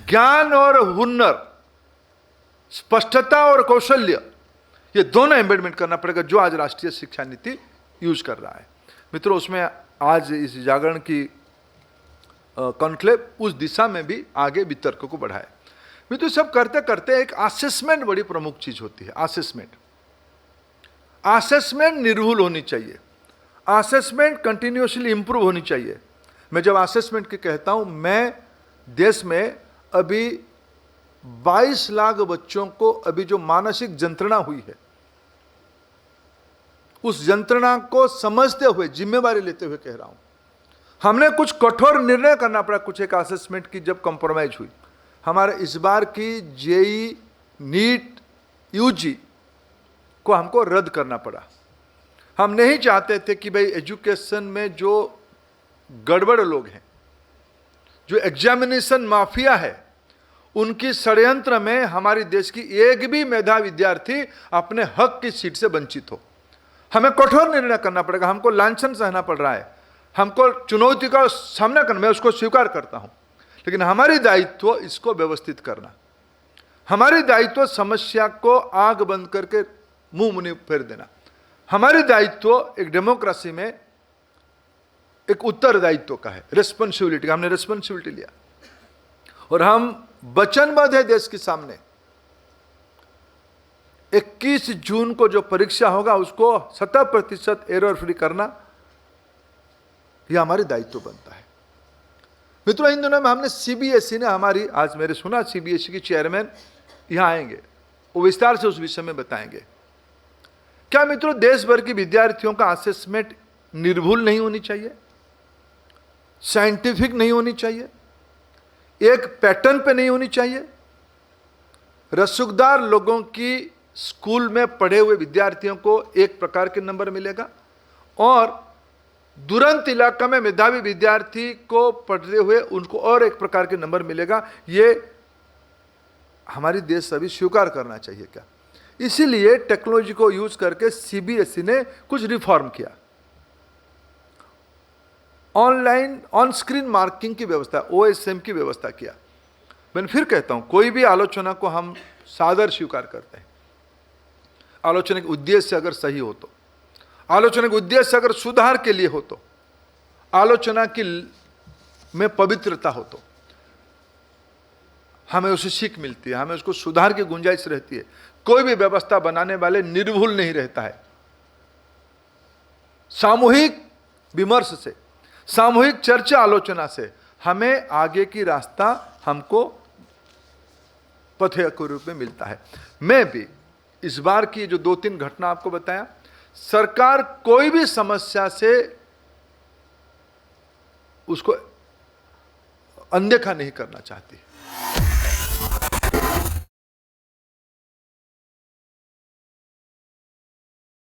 ज्ञान और हुनर, स्पष्टता और कौशल्य, ये दोनों एम्बेडमेंट करना पड़ेगा जो आज राष्ट्रीय शिक्षा नीति यूज कर रहा है। मित्रों, उसमें आज इस जागरण की कॉन्क्लेव उस दिशा में भी आगे वितर्क को बढ़ाए। मित्रों, सब करते करते एक असेसमेंट बड़ी प्रमुख चीज होती है। असेसमेंट निर्भुल होनी चाहिए, असेसमेंट कंटिन्यूसली इंप्रूव होनी चाहिए। मैं जब असेसमेंट की कहता हूं, मैं देश में अभी 22 लाख बच्चों को अभी जो मानसिक यंत्रणा हुई है, उस यंत्रणा को समझते हुए, जिम्मेवारी लेते हुए कह रहा हूं, हमने कुछ कठोर निर्णय करना पड़ा कुछ एक असेसमेंट की जब कंप्रोमाइज हुई। हमारे इस बार की जेई, नीट, यूजी को हमको रद्द करना पड़ा। हम नहीं चाहते थे कि भाई एजुकेशन में जो गड़बड़ लोग हैं, जो एग्जामिनेशन माफिया है, उनकी षड्यंत्र में हमारी देश की एक भी मेधावी विद्यार्थी अपने हक की सीट से वंचित हो। हमें कठोर निर्णय करना पड़ेगा, हमको लांछन सहना पड़ रहा है, हमको चुनौती का सामना करना, मैं उसको स्वीकार करता हूं, लेकिन हमारी दायित्व इसको व्यवस्थित करना, हमारी दायित्व समस्या को आग बंद करके मुंह मुनि फेर देना, हमारी दायित्व एक डेमोक्रेसी में एक उत्तरदायित्व का है, रिस्पॉन्सिबिलिटी का। हमने रिस्पॉन्सिबिलिटी लिया और हम वचनबद्ध है देश के सामने। 21 जून को जो परीक्षा होगा उसको 100% एरर फ्री करना, यह हमारी दायित्व बनता है। मित्रों, इन दिनों में हमने सीबीएसई ने हमारी, आज मेरे सुना सीबीएसई की चेयरमैन यहां आएंगे, वो विस्तार से उस विषय में बताएंगे। क्या मित्रों, देश भर के विद्यार्थियों का असेसमेंट निर्भुल नहीं होनी चाहिए, साइंटिफिक नहीं होनी चाहिए, एक पैटर्न पे नहीं होनी चाहिए? रसूखदार लोगों की स्कूल में पढ़े हुए विद्यार्थियों को एक प्रकार के नंबर मिलेगा और दुरंत इलाका में मेधावी विद्यार्थी को पढ़ते हुए उनको और एक प्रकार के नंबर मिलेगा। ये हमारी देश अभी स्वीकार करना चाहिए क्या? इसीलिए टेक्नोलॉजी को यूज करके सीबीएसई ने कुछ रिफॉर्म किया। ऑनलाइन ऑन स्क्रीन मार्किंग की व्यवस्था, ओएसएम की व्यवस्था किया। मैं फिर कहता हूं, कोई भी आलोचना को हम सादर स्वीकार करते हैं। आलोचना के उद्देश्य अगर सही हो तो, आलोचना के उद्देश्य अगर सुधार के लिए हो तो, आलोचना की में पवित्रता हो तो हमें उसे सीख मिलती है, हमें उसको सुधार की गुंजाइश रहती है। कोई भी व्यवस्था बनाने वाले निर्भुल नहीं रहता है। सामूहिक विमर्श से, सामूहिक चर्चा आलोचना से हमें आगे की रास्ता हमको पथ के रूप में मिलता है। मैं भी इस बार की जो 2-3 घटना आपको बताया, सरकार कोई भी समस्या से उसको अनदेखा नहीं करना चाहती।